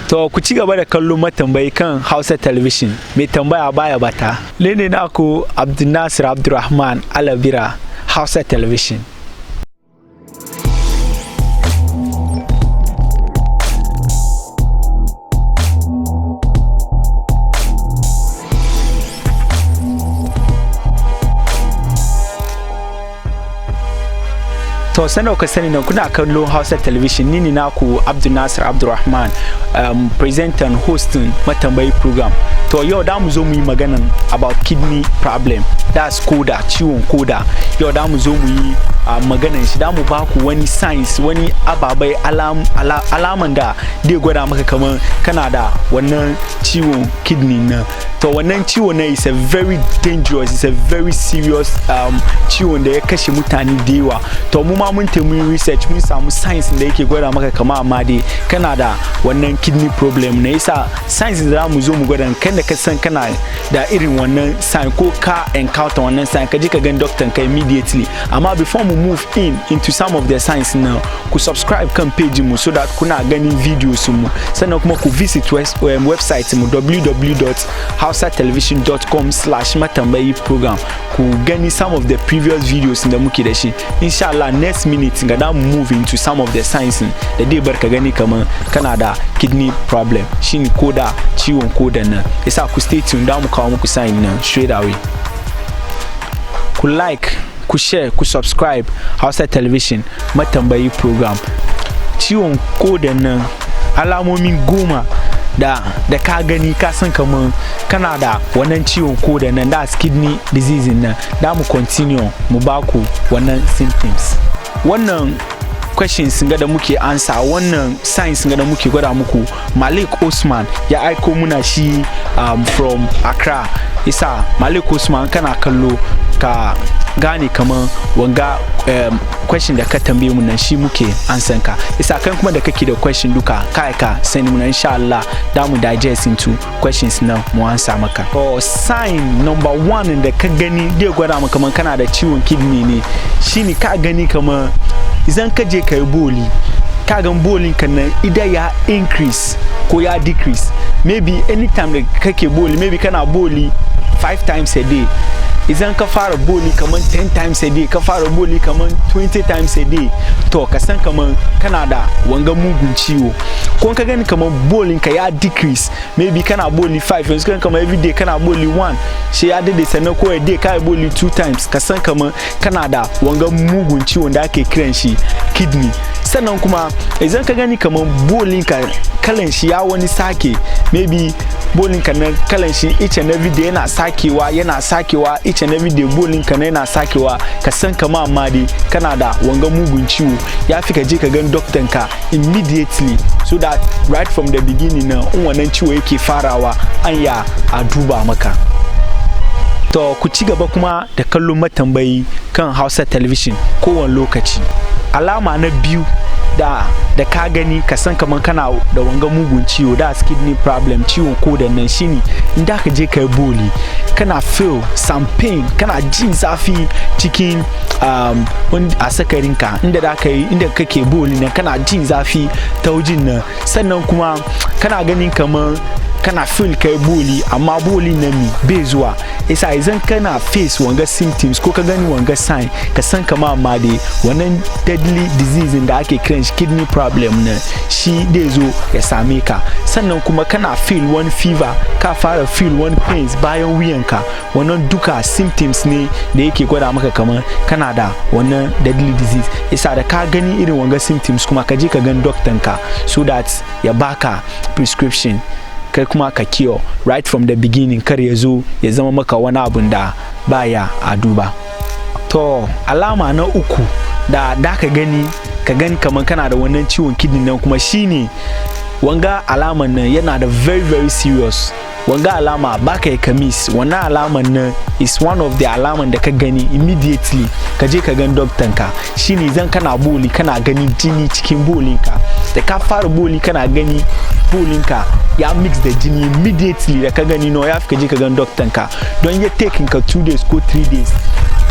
To ku ci gaba da kallon matambayi kan Hausa Television. Mai tambaya baya bata. Lene naku Abdulnasir Abdurrahman Alabira, Hausa Television. To sanar ka sani nan kuna kallon Hausa Television, ni ne naku Abdulnasir Abdurrahman, presenter and hosting matambayi program. To yau da mu zo mu yi maganan about kidney problem, that's koda, ciwon koda. Yau da mu zo mu yi maganan shi, da mu ba ku wani signs, wani ababai alaman da zai gwada maka kamar kana da wannan ciwon kidney na. To wannan ciwon na is a very dangerous, it's a very serious ciwon da ya kashe mutane da yawa. To mu ma mun taimi research mun samu science da yake gwada maka kama amma dai kana da wannan kidney problem ne. Yasa science da mu zo mu gwada kan da ka san kana da irin wannan sign ko ka encounter wannan sign ka je ka ga doctor ka immediately. Amma before mu move into some of the signs now, ku subscribe kan page mu so that kuna ganin videos mu, sannan kuma ku visit website mu www.hausatelevision.com/matambayi program ku gani some of the previous videos da muke da shi. Inshallah next minute ga da mu move into some of the signs da dai barka gani kaman kana da kidney problem, shine koda, ciwon koda nan. Yasa ku stay tuned, da mu kawo muku sign nan straight away. Ku like, ku share, ku subscribe Hausa Television matambayi program. Ciwon koda nan alamomin goma da ka gani ka san kaman kana da wannan ciwon koda nan, that's kidney disease nan. Da mu continue mu baku wannan symptoms. Wannan questions ga da muke answer, wannan science ga da muke gwada muku, Malik Osman ya aiko muna shi from Accra. Isa Malik Osman kana kallo ka gane kaman wanga question da ka tambaye mu nan shi muke ansan ka. Isa kan kuma da kake da question duka kai ka send mu nan, insha Allah da mu digest into questions nan mu ansa maka. To sign number 1 da ka gani dai gwada maka kaman kana da ciwon kidney ne, shine ka gani kaman idan ka je kai boli, ka gan bolin ka nan idan ya increase ko ya decrease. Maybe anytime da kake boli, maybe kana boli 5 times a day, idan ka fara boli kaman 10 times a day, ka fara boli kaman 20 times a day, to ka san kaman kana da wanga mugun ciwo. Ko ka gani kaman bolin ka ya decrease, maybe kana boli 5, yanzu kan kaman every day kana boli 1, shi ya dade sannan ko a day ka boli 2 times, ka san kaman kana da wanga mugun ciwon da ake kiran shi kidney. Sannan kuma idan ka gani kaman bolin ka kalan shi ya wani sake, maybe bolin ka na kalan shi each and every day yana sakewa each and every day bolin ka yana sakewa, ka san kama amma dai kana da wanga mugun ciwo. Ya fi ka je ka gan doctor ka immediately so that right from the beginning na wannan ciwo yake farawa an ya a duba maka. To ku ci gaba kuma da kallon matambayi kan Hausa Television kowane lokaci. Alama na biyu da ka gani ka san kaman kana da wanga mugun ciwo, that's kidney problem, ciwon koda nan, shine inda ka je kai boli kana feel some pain, kana jin zafi cikin a sakarin ka inda da kai inda kake boli nan kana jin zafi ta wajin nan. Sannan kuma kana ganin kaman kana feel kai boli amma boli nan mi bai zuwa. Isa idan kana face wanga symptoms ko ka gani wanga sign, ka san kama amma dai wannan deadly disease da ake kiran shi kidney problem na shi dai zo ya same ka. Sannan kuma kana feel one fever, ka fara feel one pains bayan wuyanka, wannan duka symptoms ne da yake gwada maka kamar kana da wannan deadly disease. Isa da ka gani irin wanga symptoms kuma ka je ka gan doctor ka so that ya baka prescription, kai kuma ka cure right from the beginning, kar ya zo ya zama maka wani abun da baya a duba. To alama na uku da ka gani kaman kana da wannan ciwon kidney nan kuma shine wanga alaman nan yana da very very serious. Wanga alama baka ka miss, wannan alaman nan is one of the alaman da ka gani immediately ka je ka gan doctor ka. Shine zan kana boli kana gani jini cikin bolin ka, da ka fara boli kana gani bolin ka ya mix da jini immediately da ka gani no ya fi ka je ka gan doctor ka. Don ya take ka 2 days ko 3 days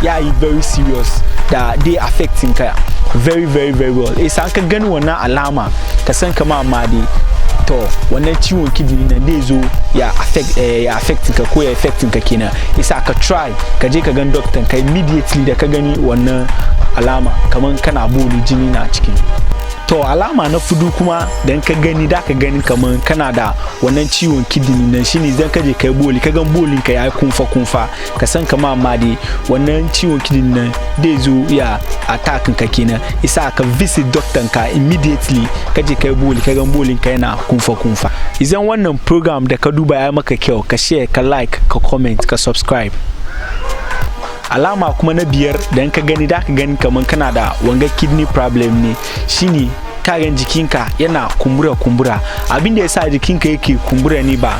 ya yi very serious da they affecting ka very very very well. Isa ka gani wannan alama ka san kama amma dai to wannan ciwon kidney nan dai zo ya affect ka ko ya affect ka kenan isa ka try ka je ka gan doctor ka immediately da ka gani wannan alama kaman kana boli jini na cikin. To alama na fudu kuma dan ka gani da ka gani kaman kana da wannan ciwon kidney nan shine zan ka je kai boli ka gan bolin ka yayi kunfa ka san kama amma dai wannan ciwon kidney nan dai zo ya attack ka kenan isa ka visit doctor ka immediately ka je kai boli ka gan bolin ka yana kunfa. Idan wannan program da ka duba ya maka kyau ka share ka like ka comment ka subscribe. Alama kuma na biyar dan ka gani da ka gani kaman kana da wanga kidney problem ne shine kagan jikinka yana kumbura abin da yasa jikinka yake kumbura ne ba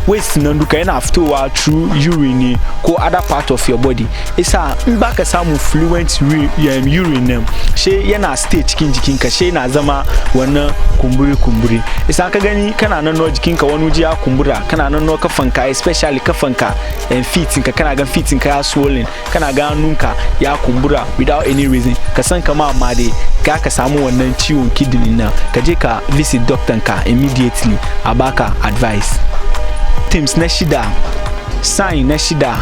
waste nan duka yana fitowa through urine ne ko other part of your body isa in baka samu fluent urine nan she yana stay cikin jikinka she yana zama wannan kumburi isa ka gani kana nan no jikinka wani waje ya kumbura kana nan no kafanka especially kafanka and feet kana gan feet ya swollen kana ga hannunka ya kumbura without any reason ka san kama amma dai ka samu wannan ciwon kidney nan ka je ka visit doctor ka immediately a baka advice. Symptoms na shida, sign na shida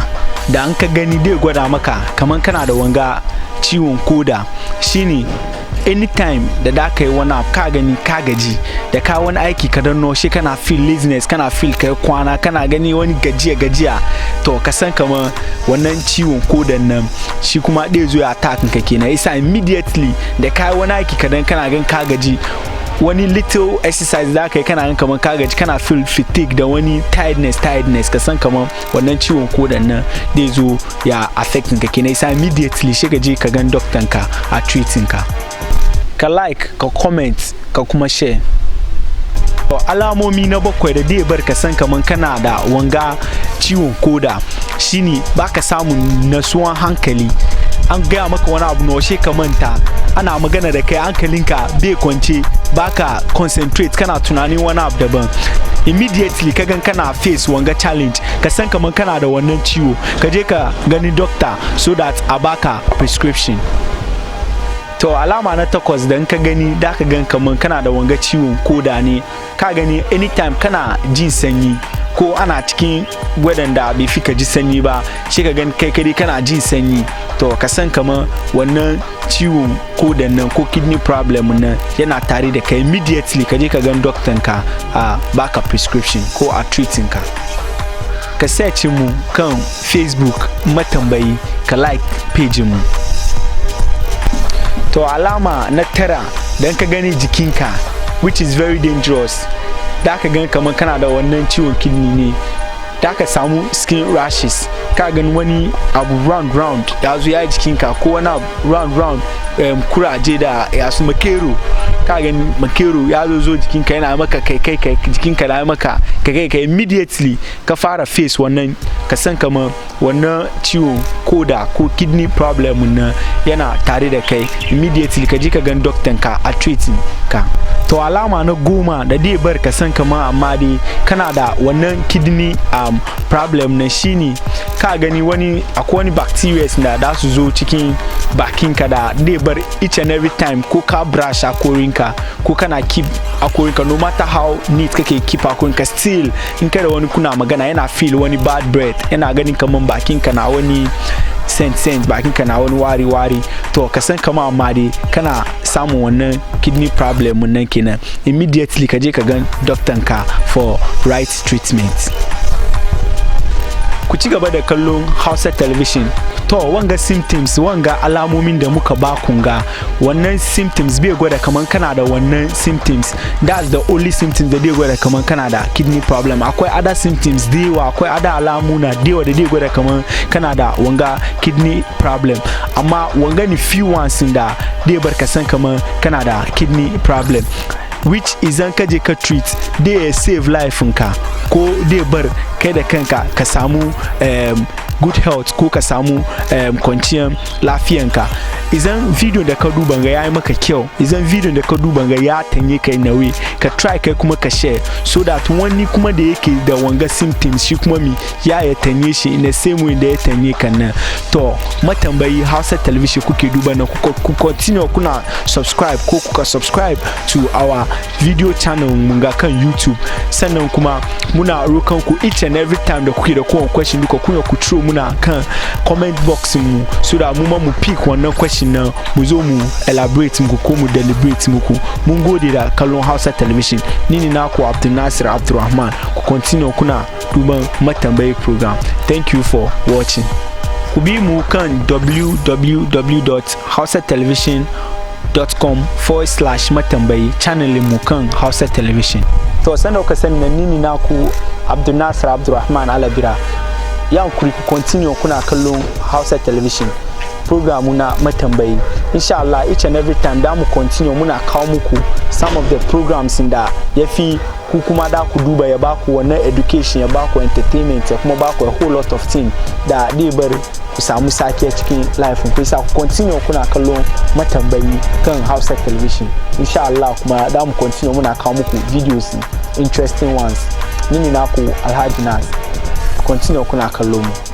da an ka gani dai gwada maka kaman kana da wanga ciwon koda shine anytime da ka yi wani abu ka gani ka gaji da ka wani aiki ka danno shi kana feel laziness kana feel kai kwana kana gani wani gajiya to ka san kamar wannan ciwon kodan nan shi kuma dai zo ya attack ka kenan isa immediately da ka yi wani aiki ka dan kana gan ka gaji wani little exercise da kai kana gan kamar ka gaji kana feel fatigue da wani tiredness ka san kamar wannan ciwon kodan nan dai zo ya affect ka kenan isa immediately shi ka je ka gan doctor ka a treating ka. Ka like ka comment ka kuma share. Alamomi na bakwai da dai bar ka san kaman kana da wanga ciwon koda shine baka samun nasuwan hankali an gaya maka wani abu na washe ka manta ana magana da kai hankalinka bai kwance baka concentrate kana tunanin wani abu daban immediately ka gan kana face wanga challenge ka san kaman kana da wannan ciwo ka je ka gani doctor so that a baka prescription. To alama na takwas dan ka gani da ka gan kaman kana da wanga ciwon koda ne ka gani anytime kana jin sanyi ko ana cikin wadanda bai fi ka ji sanyi ba shi ka gani kai kana jin sanyi to ka san kaman wannan ciwon kodan nan ko kidney problem nan yana tare da kai immediately ka je ka gan doctor ka a baka prescription ko a treating ka. Ka search mu kan Facebook matambayi ka like page mu. To alama na tara dan ka gani jikinka which is very dangerous da ka gani kamar kana da wannan ciwon kidney ne da ka samu skin rashes ka gani wani abu round ya zo ya jikinka ko wani abu round kuraje da ya su makero ka gani makero ya zo jikinka yana maka kai jikinka na maka kai immediately ka fara face wannan ka san kamar wannan ciwo koda ko kidney problem na yana tare da kai immediately ka je ka gan doctor ka a treating ka. To alama na goma da dai bar ka san kamar amma dai kana da wannan kidney problem na shine ka gani wani akwai wani bacteria da su zo cikin bakinka da dai bar each and every time ko ka brush akorinka ko kana keep akorinka no matter how neat kake keep akorinka still in kada wani kuna magana yana feel wani bad breath yana ganin kaman bakinka na wani scent bakinka na wani wari to ka san kama amma dai kana samun wannan kidney problem nan kenan immediately ka je ka gan doctor ka for right treatment. Ku ci gaba da kallon Hausa Television. To wanga symptoms wanga alamomin da muka ba kunga wannan symptoms bai gwada kaman kana da wannan symptoms that's the only symptoms da dai gwada kaman kana da kidney problem akwai other symptoms dewa akwai other alamuna dewa da dai gwada kaman kana da wanga kidney problem amma wanga ni few ones da dai bar ka san kaman kana da kidney problem which izan ka je ka treat dai save life nka ko dai bar kai da kanka ka samu good health ko ka samu kwanciyar lafiyanka. Idan video da ka duba ga yayi maka kyau, idan video da ka duba ga ya tanye kai nawe, ka try kai kuma ka share so that wani kuma da yake da wanga symptoms shi kuma mi ya tanye shi in the same way da ya tanye kan nan. To matambayi Hausa Television kuke duba na ku continue kuna subscribe ko kuka subscribe to our video channel mun ga kan YouTube. Sannan kuma muna rokan ku each and every time da kuke da kowane question duka ku throw muna kan comment box mu so da mu ma mu pick wannan question na mu zo mu elaborate muku ko mu deliberate muku. Mun gode da kallon Hausa Television. Ni ne naku Abdul Nasir Abdulrahman. Ku continue kuna duban matambayi program. Thank you for watching. Ku bi mu kan www.hausatelevision.com/matambayi channel mu kan Hausa Television. To sanda ka sani ni ne naku Abdul Nasir Abdulrahman Alabira. Yan ku continue kuna kallon Hausa Television program na matambayi. Inshallah each and every time da mu continue muna kawo muku some of the programs da yafi ku kuma da ku duba ya baku wannan education, ya baku entertainment, ya kuma baku a whole lot of things da dai bar ku samu sake cikin life ku sa ku continue kuna kallon matambayi kan Hausa Television. Inshallah kuma da mu continue muna kawo muku videos interesting ones. Ni ne naku Alhaji Nas. Continue kuna kallon mu.